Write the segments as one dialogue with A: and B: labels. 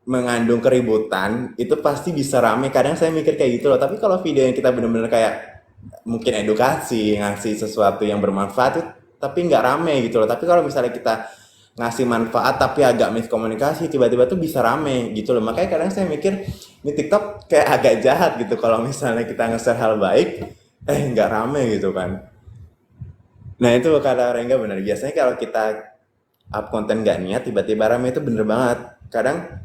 A: mengandung keributan itu pasti bisa rame. Kadang saya mikir kayak gitu loh. Tapi kalau video yang kita bener-bener kayak mungkin edukasi, ngasih sesuatu yang bermanfaat itu, tapi nggak rame gitu loh. Tapi kalau misalnya kita ngasih manfaat tapi agak miskomunikasi, tiba-tiba tuh bisa rame gitu loh. Makanya kadang saya mikir ini TikTok kayak agak jahat gitu kalau misalnya kita nge-share hal baik, nggak rame gitu kan. Nah itu kata Rengga bener. Biasanya kalau kita up konten nggak niat, tiba-tiba rame itu bener banget. Kadang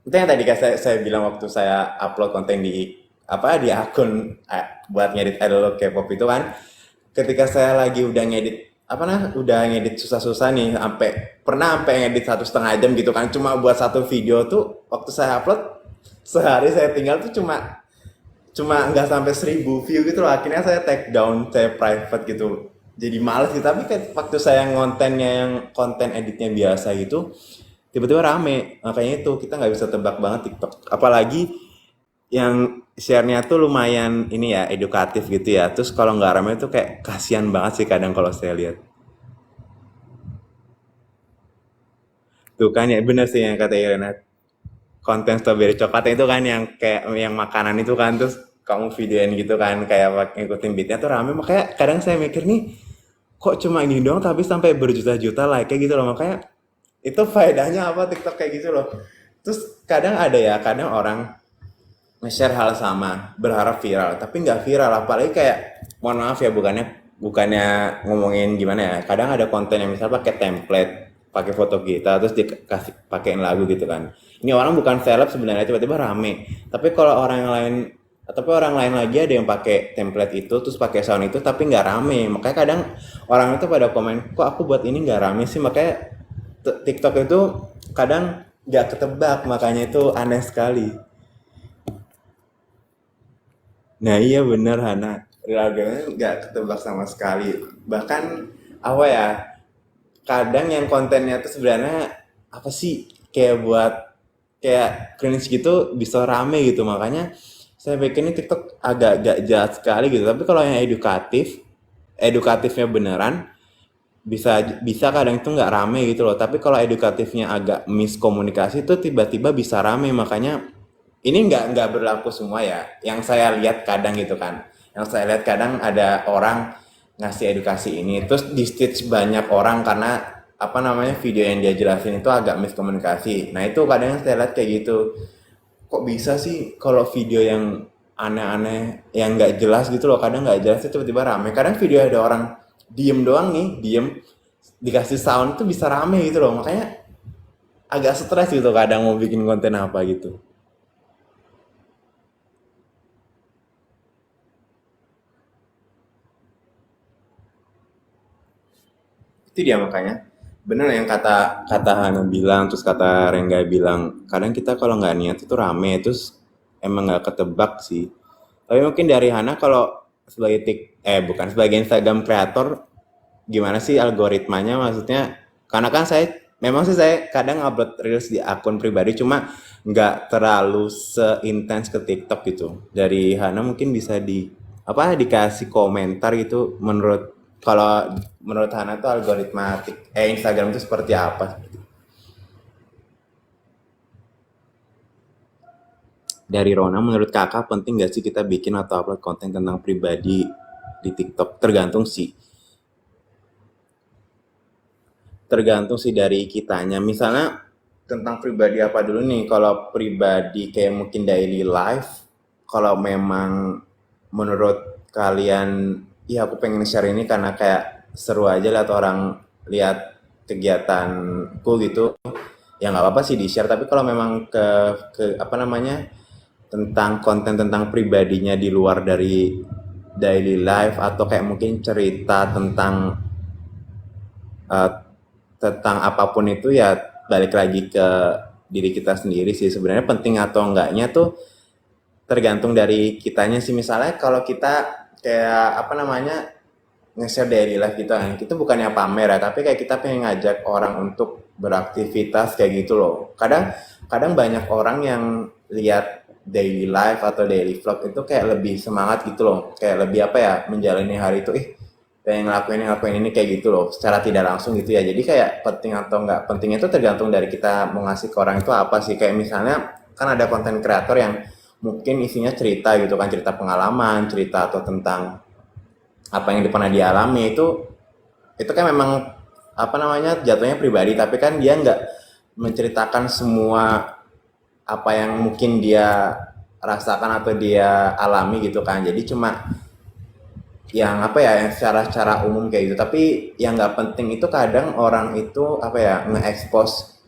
A: itu yang tadi saya bilang waktu saya upload konten di apa di akun buat ngedit idol K-pop itu kan, ketika saya lagi udah ngedit apa nah udah ngedit susah-susah nih sampai ngedit 1,5 jam gitu kan cuma buat satu video tuh, waktu saya upload sehari saya tinggal tuh cuma cuma nggak sampai 1.000 view gitu loh. Akhirnya saya take down, saya private gitu, jadi males gitu. Tapi kayak waktu saya ngontennya yang konten editnya biasa gitu, tiba-tiba rame. Makanya itu kita nggak bisa tebak banget TikTok, apalagi yang share-nya tuh lumayan ini ya edukatif gitu ya. Terus kalau nggak rame tuh kayak kasihan banget sih kadang kalau saya lihat. Tuh kan ya bener sih yang kata Irena, konten strawberry coklat itu kan yang kayak yang makanan itu kan, terus kamu videoin gitu kan kayak ngikutin beatnya tuh rame. Makanya kadang saya mikir nih, kok cuma ini doang tapi sampai berjuta-juta like kayak gitu loh. Makanya itu faedahnya apa TikTok kayak gitu loh. Terus kadang ada ya, kadang orang nge-share hal sama berharap viral tapi nggak viral. Apalagi kayak mohon maaf ya, bukannya bukannya ngomongin gimana ya, kadang ada konten yang misal pakai template, pakai foto kita terus dikasih pakein lagu gitu kan. Ini orang bukan seleb sebenarnya, tiba-tiba rame. Tapi kalau orang yang lain, tapi orang lain lagi ada yang pakai template itu terus pakai sound itu tapi nggak rame. Makanya kadang orang itu pada komen, kok aku buat ini nggak rame sih. Makanya TikTok itu kadang nggak ketebak, makanya itu aneh sekali. Nah iya bener Hana, real nggak ketebak sama sekali. Bahkan apa ya, kadang yang kontennya tuh sebenarnya apa sih, kayak buat kayak cringe gitu bisa rame gitu. Makanya saya pikir ini TikTok agak jahat sekali gitu. Tapi kalau yang edukatifnya beneran, bisa bisa kadang itu nggak rame gitu loh. Tapi kalau edukatifnya agak miskomunikasi itu tiba-tiba bisa rame. Makanya ini nggak berlaku semua ya, yang saya lihat kadang gitu kan, yang saya lihat kadang ada orang ngasih edukasi ini terus di stitch banyak orang karena apa namanya video yang dia jelasin itu agak miskomunikasi. Nah itu kadang yang saya lihat kayak gitu, kok bisa sih kalau video yang aneh-aneh yang nggak jelas gitu loh, kadang nggak jelas itu tiba-tiba rame. Kadang video ada orang diem doang nih, diem dikasih sound itu bisa rame gitu loh. Makanya agak stres gitu kadang mau bikin konten apa gitu. Itu dia makanya bener yang kata kata Hana bilang, terus kata Rengga bilang, kadang kita kalau nggak niat itu rame, terus emang nggak ketebak sih. Tapi mungkin dari Hana kalau sebagai bukan sebagai Instagram creator, gimana sih algoritmanya, maksudnya karena kan saya memang sih saya kadang upload reels di akun pribadi cuma nggak terlalu seintens ke TikTok gitu. Dari Hana mungkin bisa di apa dikasih komentar gitu, menurut kalau menurut Hana tuh algoritma Instagram itu seperti apa. Dari Rona, menurut kakak penting nggak sih kita bikin atau upload konten tentang pribadi di TikTok? Tergantung sih dari kitanya. Misalnya tentang pribadi apa dulu nih? Kalau pribadi kayak mungkin daily life, kalau memang menurut kalian, ya aku pengen share ini karena kayak seru aja lihat orang lihat kegiatanku gitu, ya nggak apa-apa sih di share. Tapi kalau memang ke apa namanya, tentang konten tentang pribadinya di luar dari daily life atau kayak mungkin cerita eh, tentang apapun itu, ya balik lagi ke diri kita sendiri sih. Sebenarnya penting atau enggaknya tuh tergantung dari kitanya sih. Misalnya kalau kita kayak apa namanya nge-share daily life gitu kan, kita bukannya pamer ya, tapi kayak kita pengen ngajak orang untuk beraktivitas kayak gitu loh. Kadang kadang banyak orang yang lihat daily life atau daily vlog itu kayak lebih semangat gitu loh, kayak lebih apa ya menjalani hari itu, pengen ngelakuin ini kayak gitu loh secara tidak langsung gitu ya. Jadi kayak penting atau nggak pentingnya itu tergantung dari kita mau ngasih ke orang itu apa sih. Kayak misalnya kan ada konten kreator yang mungkin isinya cerita gitu kan, cerita pengalaman, cerita atau tentang apa yang pernah dialami. Itu kan memang apa namanya jatuhnya pribadi, tapi kan dia nggak menceritakan semua apa yang mungkin dia rasakan atau dia alami gitu kan. Jadi cuma yang apa ya, yang secara umum kayak gitu. Tapi yang nggak penting itu kadang orang itu apa ya, nge-expose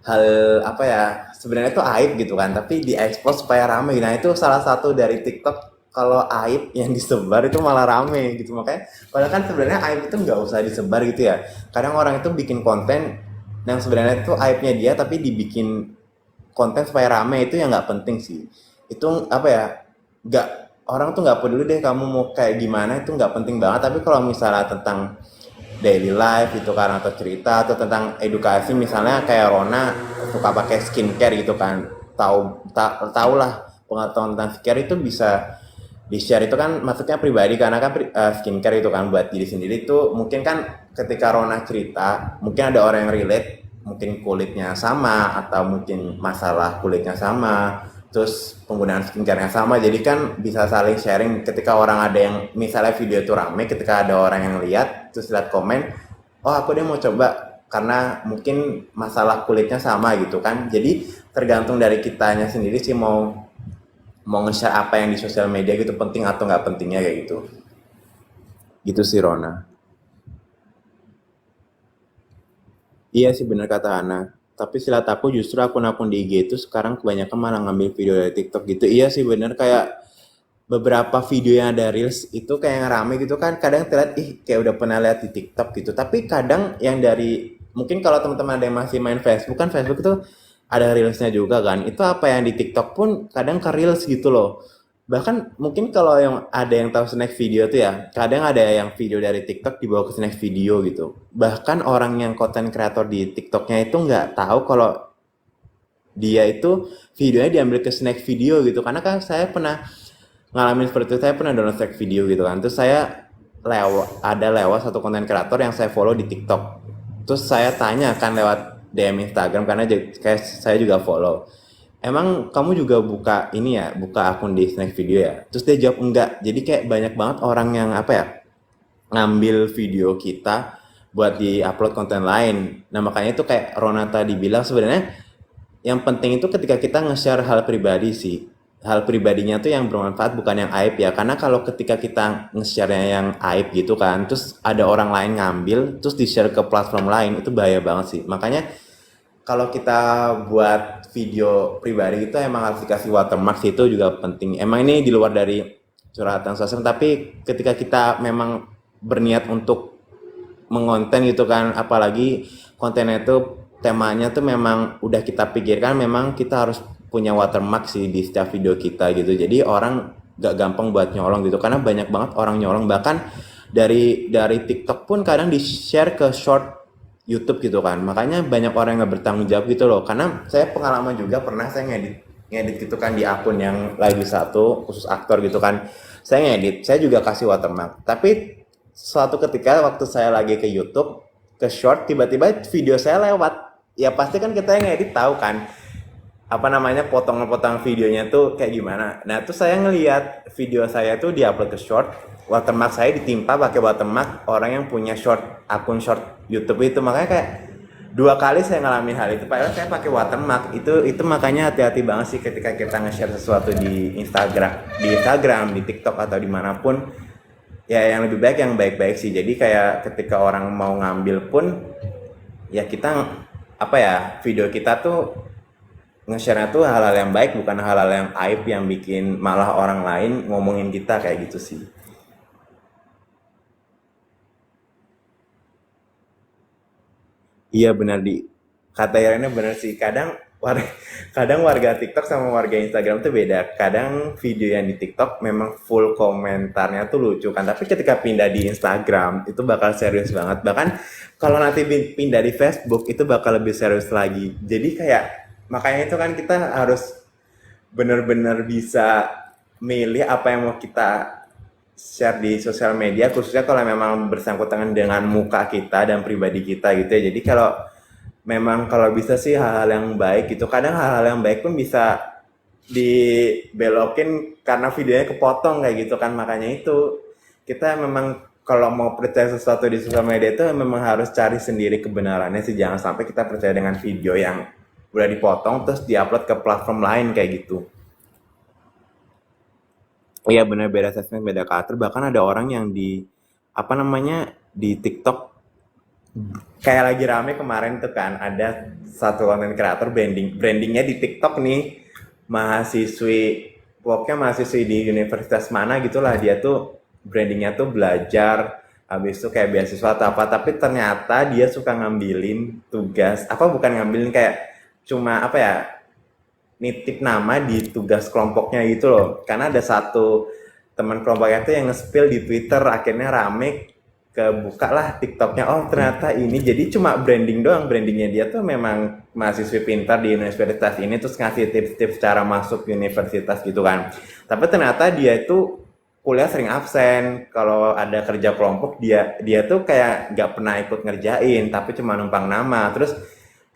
A: hal apa ya, sebenarnya itu aib gitu kan, tapi di-expose supaya rame. Nah itu salah satu dari TikTok, kalau aib yang disebar itu malah rame gitu. Makanya padahal kan sebenarnya aib itu nggak usah disebar gitu ya. Kadang orang itu bikin konten yang sebenarnya itu aibnya dia, tapi dibikin konten supaya rame, itu yang nggak penting sih. Itu apa ya, nggak, orang tuh nggak peduli deh kamu mau kayak gimana, itu nggak penting banget. Tapi kalau misalnya tentang daily life itu kan, atau cerita atau tentang edukasi, misalnya kayak Rona suka pakai skincare gitu kan, tahu lah pengetahuan tentang skincare itu bisa di share, itu kan maksudnya pribadi karena kan skincare itu kan buat diri sendiri. Itu mungkin kan ketika Rona cerita mungkin ada orang yang relate, mungkin kulitnya sama atau mungkin masalah kulitnya sama, terus penggunaan skincare yang sama, jadi kan bisa saling sharing. Ketika orang ada yang misalnya video itu rame, ketika ada orang yang lihat terus lihat komen, oh aku dia mau coba karena mungkin masalah kulitnya sama gitu kan. Jadi tergantung dari kitanya sendiri sih mau mau nge-share apa yang di sosial media gitu, penting atau nggak pentingnya kayak gitu. Gitu sih Rona. Iya sih bener kata Hana. Tapi silat aku justru akun-akun di IG itu sekarang kebanyakan malah ngambil video dari TikTok gitu. Iya sih bener, kayak beberapa video yang ada reels itu kayak yang rame gitu kan. Kadang terlihat ih kayak udah pernah lihat di TikTok gitu. Tapi kadang yang dari, mungkin kalau teman-teman ada yang masih main Facebook kan, Facebook itu ada reelsnya juga kan. Itu apa yang di TikTok pun kadang ke reels gitu loh. Bahkan mungkin kalau yang ada yang tahu snack video tuh ya, kadang ada yang video dari TikTok dibawa ke snack video gitu. Bahkan orang yang content creator di TikToknya itu nggak tahu kalau dia itu videonya diambil ke snack video gitu. Karena kan saya pernah ngalamin seperti itu, saya pernah download snack video gitu kan. Terus saya lewat satu konten kreator yang saya follow di TikTok. Terus saya tanya kan lewat DM Instagram karena kayak saya juga follow. Emang kamu juga buka ini ya, buka akun di snack video ya? Terus dia jawab enggak. Jadi kayak banyak banget orang yang apa ya, ngambil video kita buat di-upload konten lain. Nah makanya itu kayak Rona tadi bilang, sebenarnya yang penting itu ketika kita nge-share hal pribadi sih. Hal pribadinya tuh yang bermanfaat, bukan yang aib ya. Karena kalau ketika kita nge-share-nya yang aib gitu kan, terus ada orang lain ngambil, terus di-share ke platform lain, itu bahaya banget sih. Makanya kalau kita buat video pribadi itu emang harus dikasih watermark sih, itu juga penting. Emang ini di luar dari curhatan sosial, tapi ketika kita memang berniat untuk mengonten gitu kan, apalagi kontennya itu temanya tuh memang udah kita pikirkan, memang kita harus punya watermark sih di setiap video kita gitu. Jadi orang gak gampang buat nyolong gitu, karena banyak banget orang nyolong. Bahkan dari TikTok pun kadang di share ke short YouTube gitu kan. Makanya banyak orang yang nggak bertanggung jawab gitu loh. Karena saya pengalaman juga, pernah saya ngedit ngedit gitu kan di akun yang lagi satu khusus aktor gitu kan. Saya ngedit, saya juga kasih watermark. Tapi suatu ketika waktu saya lagi ke YouTube, ke short, tiba-tiba video saya lewat. Ya pasti kan kita yang ngedit tahu kan apa namanya, potongan-potongan videonya tuh kayak gimana. Nah, tuh saya ngelihat video saya tuh diupload ke short, watermark saya ditimpa pakai watermark orang yang punya short, akun short YouTube itu. Makanya kayak dua kali saya ngalamin hal itu, padahal saya pakai watermark. Itu makanya hati-hati banget sih ketika kita nge-share sesuatu di Instagram, di TikTok atau dimanapun. Ya yang lebih baik yang baik-baik sih. Jadi kayak ketika orang mau ngambil pun, ya kita apa ya, video kita tuh nge-share tuh hal-hal yang baik, bukan hal-hal yang aib yang bikin malah orang lain ngomongin kita kayak gitu sih. Iya benar, di kata Yarena benar sih. Kadang warga TikTok sama warga Instagram tuh beda. Kadang video yang di TikTok memang full komentarnya tuh lucu kan, tapi ketika pindah di Instagram itu bakal serius banget. Bahkan kalau nanti pindah di Facebook itu bakal lebih serius lagi. Jadi kayak makanya itu kan kita harus benar-benar bisa milih apa yang mau kita share di sosial media khususnya kalau memang bersangkutan dengan muka kita dan pribadi kita gitu ya. Jadi kalau memang kalau bisa sih hal-hal yang baik gitu. Kadang hal-hal yang baik pun bisa dibelokin karena videonya kepotong kayak gitu kan. Makanya itu kita memang kalau mau percaya sesuatu di sosial media itu memang harus cari sendiri kebenarannya sih. Jangan sampai kita percaya dengan video yang udah dipotong terus diupload ke platform lain kayak gitu. Iya bener, beda segmen, beda karakter. Bahkan ada orang yang di apa namanya di TikTok kayak lagi rame kemarin tuh kan ada satu konten kreator brandingnya di TikTok nih, mahasiswi pokoknya mahasiswi di universitas mana gitulah, dia tuh brandingnya tuh belajar habis itu kayak beasiswa atau apa, tapi ternyata dia suka ngambilin tugas apa, bukan ngambilin, kayak cuma apa ya, nitip nama di tugas kelompoknya gitu loh, karena ada satu teman kelompoknya tuh yang nge-spill di Twitter, akhirnya rame, kebuka lah TikToknya, oh ternyata ini, jadi cuma branding doang, brandingnya dia tuh memang mahasiswa pintar di universitas ini terus ngasih tips-tips cara masuk universitas gitu kan, tapi ternyata dia itu kuliah sering absen, kalau ada kerja kelompok dia dia tuh kayak nggak pernah ikut ngerjain tapi cuma numpang nama, terus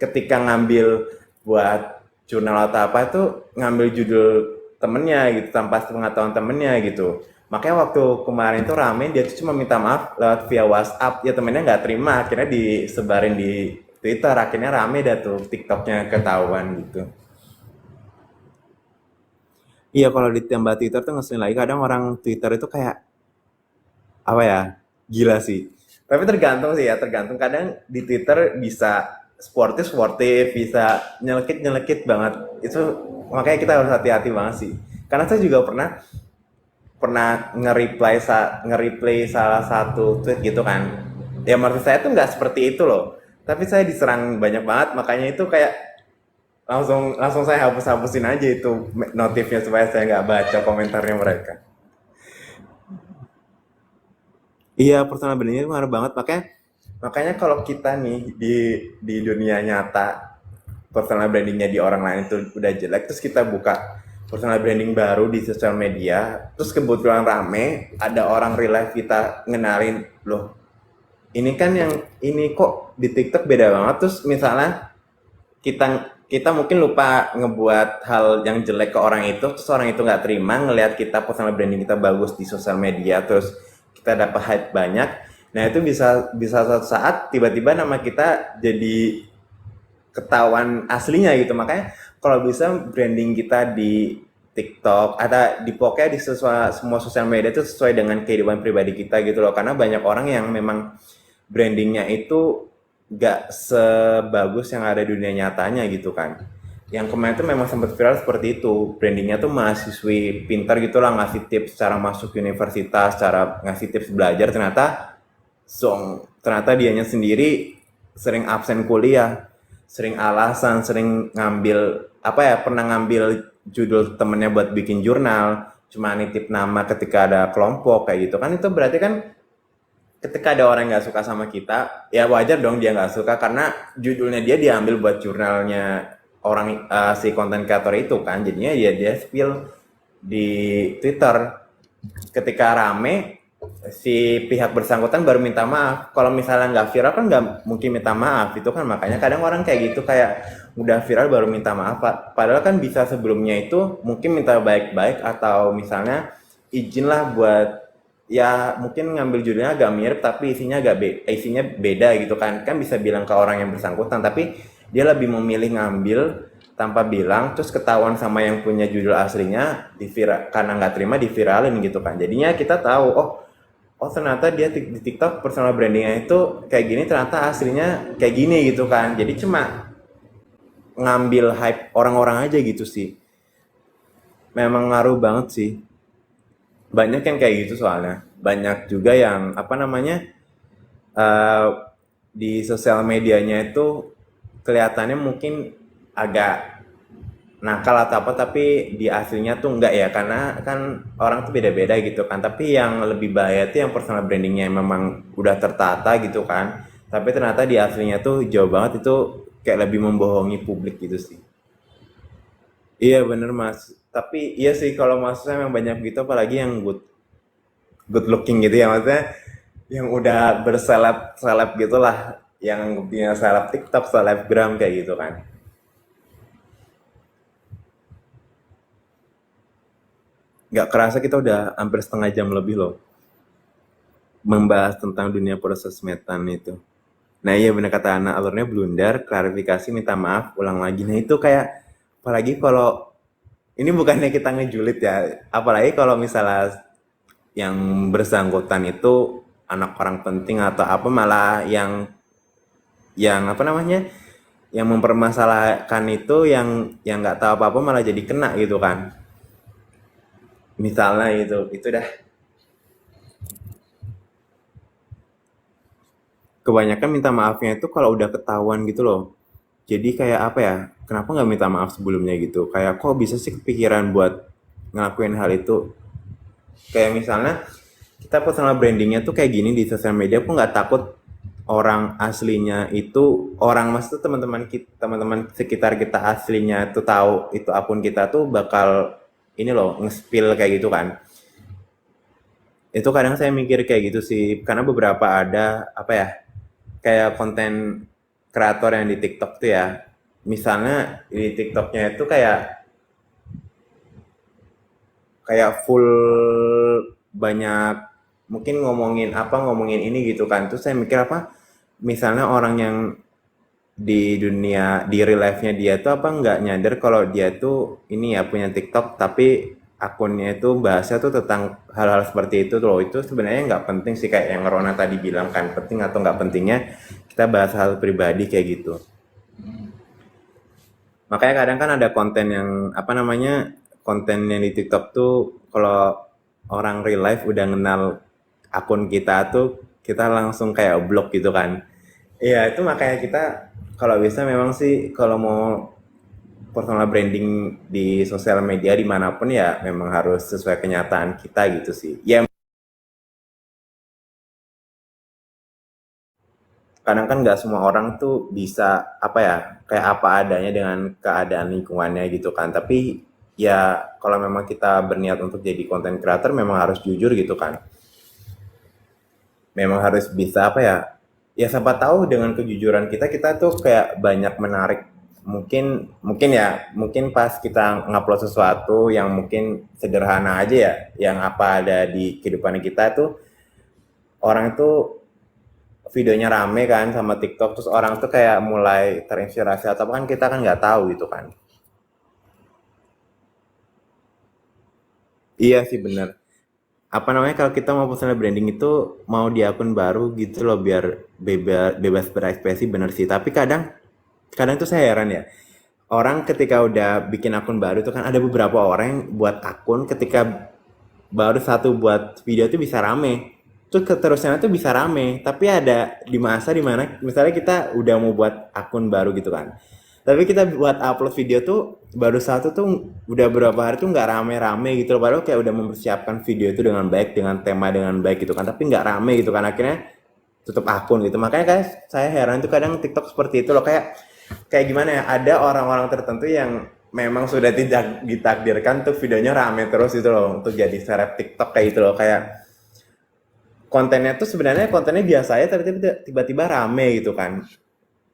A: ketika ngambil buat jurnal atau apa itu ngambil judul temennya gitu tanpa pengetahuan temennya gitu. Makanya waktu kemarin tuh rame, dia tuh cuma minta maaf lewat via WhatsApp, ya temennya nggak terima, akhirnya disebarin di Twitter, akhirnya rame dah tuh TikToknya ketahuan gitu. Iya kalau ditambah Twitter tuh ngeselin lagi, kadang orang Twitter itu kayak apa ya, gila sih, tapi tergantung sih ya, tergantung, kadang di Twitter bisa sportif sportif, bisa nyelekit nyelekit banget itu, makanya kita harus hati-hati banget sih, karena saya juga pernah pernah nge-reply salah satu tweet gitu kan, ya maksud saya tuh nggak seperti itu loh, tapi saya diserang banyak banget, makanya itu kayak langsung langsung saya hapus-hapusin aja itu notifnya supaya saya nggak baca komentarnya mereka. Iya, personal branding itu ngaruh banget. Makanya makanya kalau kita nih di dunia nyata personal brandingnya di orang lain itu udah jelek, terus kita buka personal branding baru di sosial media, terus kebetulan rame, ada orang real life kita ngenalin, loh ini kan yang ini kok di TikTok beda banget, terus misalnya kita kita mungkin lupa ngebuat hal yang jelek ke orang itu, terus orang itu nggak terima ngelihat kita personal branding kita bagus di sosial media, terus kita dapat hype banyak, nah itu bisa bisa suatu saat tiba-tiba nama kita jadi ketahuan aslinya gitu. Makanya kalau bisa branding kita di TikTok ada di pokoknya di semua sosial media itu sesuai dengan kehidupan pribadi kita gitu loh, karena banyak orang yang memang brandingnya itu gak sebagus yang ada di dunia nyatanya gitu kan. Yang kemarin tuh memang sempat viral seperti itu, brandingnya tuh mahasiswi pintar gitu lah, ngasih tips cara masuk universitas, cara ngasih tips belajar, ternyata ternyata dianya sendiri sering absen kuliah, sering alasan, sering ngambil apa ya, pernah ngambil judul temennya buat bikin jurnal, cuma nitip nama ketika ada kelompok kayak gitu kan, itu berarti kan ketika ada orang yang nggak suka sama kita, ya wajar dong dia nggak suka karena judulnya dia diambil buat jurnalnya orang, si konten kreator itu kan, jadinya ya dia spill di Twitter, ketika rame si pihak bersangkutan baru minta maaf, kalau misalnya nggak viral kan nggak mungkin minta maaf itu kan, makanya kadang orang kayak gitu, kayak udah viral baru minta maaf, padahal kan bisa sebelumnya itu mungkin minta baik-baik atau misalnya izin lah buat, ya mungkin ngambil judulnya agak mirip tapi isinya beda gitu kan, kan bisa bilang ke orang yang bersangkutan, tapi dia lebih memilih ngambil tanpa bilang, terus ketahuan sama yang punya judul aslinya, karena nggak terima diviralin gitu kan, jadinya kita tahu, oh oh ternyata dia di TikTok personal brandingnya itu kayak gini, ternyata aslinya kayak gini gitu kan, jadi cuma ngambil hype orang-orang aja gitu sih, memang ngaruh banget sih, banyak yang kayak gitu soalnya, banyak juga yang apa namanya, eh, di sosial medianya itu kelihatannya mungkin agak nakal atau apa, tapi di aslinya tuh enggak ya, karena kan orang tuh beda-beda gitu kan, tapi yang lebih bahaya tuh yang personal brandingnya yang memang udah tertata gitu kan, tapi ternyata di aslinya tuh jauh banget, itu kayak lebih membohongi publik gitu sih. Iya bener mas, tapi iya sih kalau maksudnya memang banyak gitu, apalagi yang good, good looking gitu ya, maksudnya yang udah berseleb seleb gitulah, yang punya seleb TikTok, selebgram kayak gitu kan. Nggak kerasa kita udah hampir setengah jam lebih loh membahas tentang dunia persosmedan itu. Nah iya bener kata Ana, alurnya blunder, klarifikasi, minta maaf, ulang lagi. Nah itu kayak, apalagi kalau, ini bukannya kita ngejulit ya, apalagi kalau misalnya yang bersangkutan itu anak orang penting atau apa, malah yang apa namanya, yang mempermasalahkan itu yang nggak tahu apa-apa malah jadi kena gitu kan. Misalnya itu dah, kebanyakan minta maafnya itu kalau udah ketahuan gitu loh. Jadi kayak apa ya, kenapa nggak minta maaf sebelumnya gitu, kayak kok bisa sih kepikiran buat ngelakuin hal itu. Kayak misalnya kita personal brandingnya tuh kayak gini di sosial media, aku nggak takut orang aslinya itu, orang mas tuh teman-teman kita, teman-teman sekitar kita aslinya tuh tahu itu akun kita tuh bakal ini loh nge-spill kayak gitu kan. Itu kadang saya mikir kayak gitu sih, karena beberapa ada apa ya, kayak konten kreator yang di TikTok tuh ya, misalnya di TikToknya itu kayak kayak full banyak, mungkin ngomongin apa, ngomongin ini gitu kan, terus saya mikir apa, misalnya orang yang di dunia di real life-nya dia tuh apa nggak nyadar kalau dia tuh ini ya punya TikTok, tapi akunnya itu bahasnya tuh tentang hal-hal seperti itu tuh loh. Itu sebenarnya nggak penting sih, kayak yang Rona tadi bilang kan, penting atau nggak pentingnya kita bahas hal pribadi kayak gitu. Makanya kadang kan ada konten yang apa namanya, konten yang di TikTok tuh kalau orang real life udah kenal akun kita tuh, kita langsung kayak blok gitu kan. Iya, itu makanya kita kalau bisa memang sih kalau mau personal branding di sosial media dimanapun ya memang harus sesuai kenyataan kita gitu sih. Ya kadang kan nggak semua orang tuh bisa apa ya, kayak apa adanya dengan keadaan lingkungannya gitu kan. Tapi ya kalau memang kita berniat untuk jadi content creator memang harus jujur gitu kan. Memang harus bisa apa ya, ya siapa tahu dengan kejujuran kita, kita tuh kayak banyak menarik, mungkin mungkin ya, mungkin pas kita ngupload sesuatu yang mungkin sederhana aja ya, yang apa ada di kehidupan kita tuh, orang itu videonya rame kan sama TikTok, terus orang tuh kayak mulai terinspirasi atau apa kan, kita kan nggak tahu gitu kan. Iya sih bener, apa namanya, kalau kita mau personal branding itu mau di akun baru gitu loh biar bebas bebas berekspresi, bener sih. Tapi kadang kadang tuh saya heran ya, orang ketika udah bikin akun baru itu kan ada beberapa orang yang buat akun ketika baru satu buat video tuh bisa rame, terus keterusannya tuh bisa rame, tapi ada di masa dimana misalnya kita udah mau buat akun baru gitu kan, tapi kita buat upload video tuh baru satu tuh udah berapa hari tuh nggak rame-rame gitu loh, padahal kayak udah mempersiapkan video itu dengan baik, dengan tema dengan baik gitu kan, tapi nggak rame gitu kan, akhirnya tutup akun gitu. Makanya guys, saya heran tuh kadang TikTok seperti itu loh, kayak kayak gimana ya, ada orang-orang tertentu yang memang sudah tidak ditakdirkan tuh videonya rame terus itu loh untuk jadi seleb TikTok kayak gitu loh, kayak kontennya tuh sebenarnya kontennya biasa ya, tapi tiba-tiba rame gitu kan,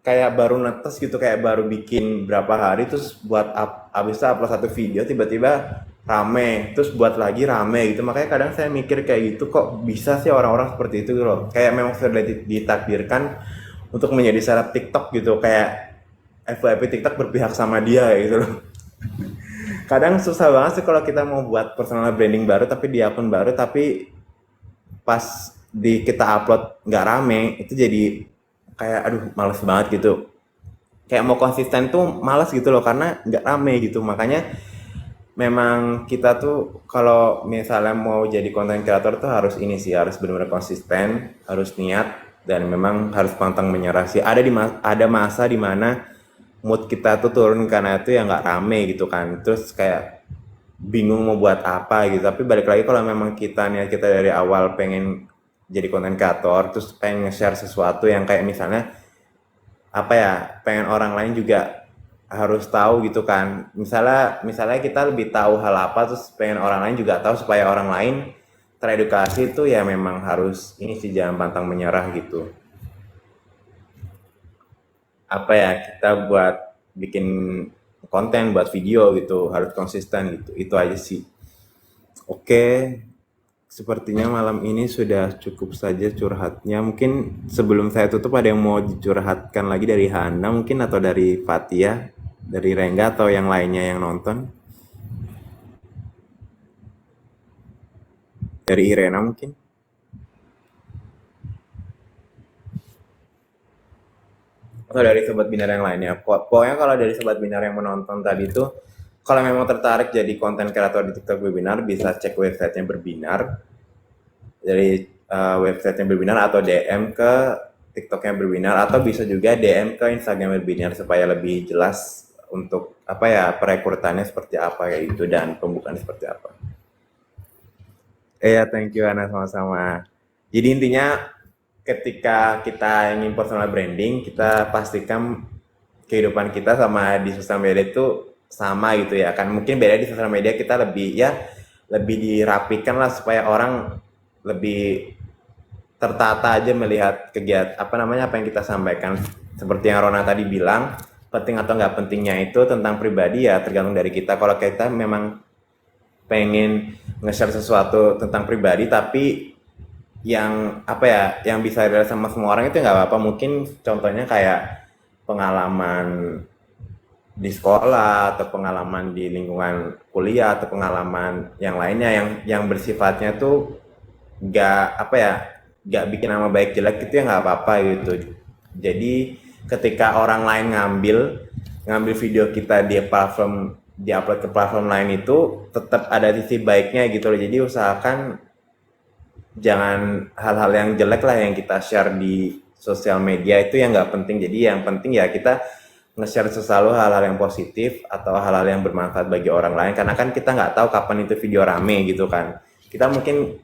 A: kayak baru netes gitu, kayak baru bikin berapa hari terus buat abis itu upload satu video tiba-tiba rame, terus buat lagi rame gitu. Makanya kadang saya mikir kayak gitu, kok bisa sih orang-orang seperti itu gitu loh, kayak memang sudah ditakdirkan untuk menjadi seleb TikTok gitu, kayak FYP TikTok berpihak sama dia gitu loh. Kadang susah banget sih kalau kita mau buat personal branding baru tapi di akun baru, tapi pas di kita upload nggak rame, itu jadi kayak aduh males banget gitu, kayak mau konsisten tuh males gitu loh karena nggak rame gitu. Makanya memang kita tuh kalau misalnya mau jadi content creator tuh harus ini sih, harus benar-benar konsisten, harus niat, dan memang harus pantang menyerah sih. Ada masa dimana mood kita tuh turun karena itu ya nggak rame gitu kan, terus kayak bingung mau buat apa gitu. Tapi balik lagi, kalau memang kita niat kita dari awal pengen jadi konten kreator, terus pengen nge-share sesuatu yang kayak misalnya apa ya, pengen orang lain juga harus tahu gitu kan, misalnya misalnya kita lebih tahu hal apa, terus pengen orang lain juga tahu supaya orang lain teredukasi itu ya memang harus ini sih, jangan pantang menyerah gitu. Apa ya, kita buat bikin konten, buat video gitu harus konsisten gitu. Itu aja sih. Oke, sepertinya malam ini sudah cukup saja curhatnya. Mungkin sebelum saya tutup ada yang mau dicurhatkan lagi dari Hana mungkin, atau dari Fatia, dari Rengga, atau yang lainnya yang nonton. Dari Irena mungkin. Atau dari sobat binar yang lainnya. Pokoknya kalau dari sobat binar yang menonton tadi itu, kalau memang tertarik jadi konten kreator di TikTok Berbinar, bisa cek websitenya Berbinar. Dari websitenya Berbinar, atau DM ke TikToknya Berbinar, atau bisa juga DM ke Instagram Berbinar supaya lebih jelas untuk apa ya, perekrutannya seperti apa kayak gitu, dan pembukaan seperti apa. Iya, thank you Ana, sama-sama. Jadi intinya ketika kita ingin personal branding, kita pastikan kehidupan kita sama di sosial media itu sama gitu ya kan. Mungkin beda di sosial media kita lebih ya, lebih dirapikan lah supaya orang lebih tertata aja melihat kegiatan apa namanya, apa yang kita sampaikan. Seperti yang Rona tadi bilang, penting atau nggak pentingnya itu tentang pribadi ya tergantung dari kita. Kalau kita memang pengen nge-share sesuatu tentang pribadi tapi yang apa ya, yang bisa dilihat sama semua orang, itu nggak apa-apa. Mungkin contohnya kayak pengalaman di sekolah, atau pengalaman di lingkungan kuliah, atau pengalaman yang lainnya yang bersifatnya tuh nggak apa ya, nggak bikin nama baik jelek, itu ya nggak apa-apa gitu. Jadi ketika orang lain ngambil ngambil video kita di platform, diupload ke platform lain, itu tetap ada sisi baiknya gitu loh. Jadi usahakan jangan hal-hal yang jelek lah yang kita share di sosial media, itu yang nggak penting. Jadi yang penting ya kita nge-share selalu hal-hal yang positif atau hal-hal yang bermanfaat bagi orang lain, karena kan kita nggak tahu kapan itu video rame gitu kan. Kita mungkin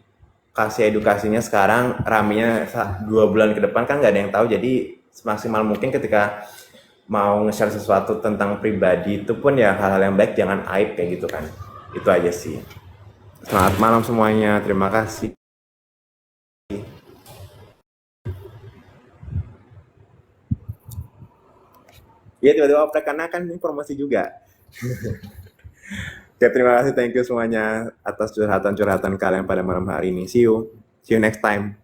A: kasih edukasinya sekarang, ramenya 2 bulan ke depan kan nggak ada yang tahu. Jadi semaksimal mungkin ketika mau nge-share sesuatu tentang pribadi itu pun ya hal-hal yang baik, jangan aib kayak gitu kan. Itu aja sih. Selamat malam semuanya, terima kasih. Iya, tiba-tiba oprek karena kan ini promosi juga. Oke, terima kasih, thank you semuanya atas curhatan-curhatan kalian pada malam hari ini. See you next time.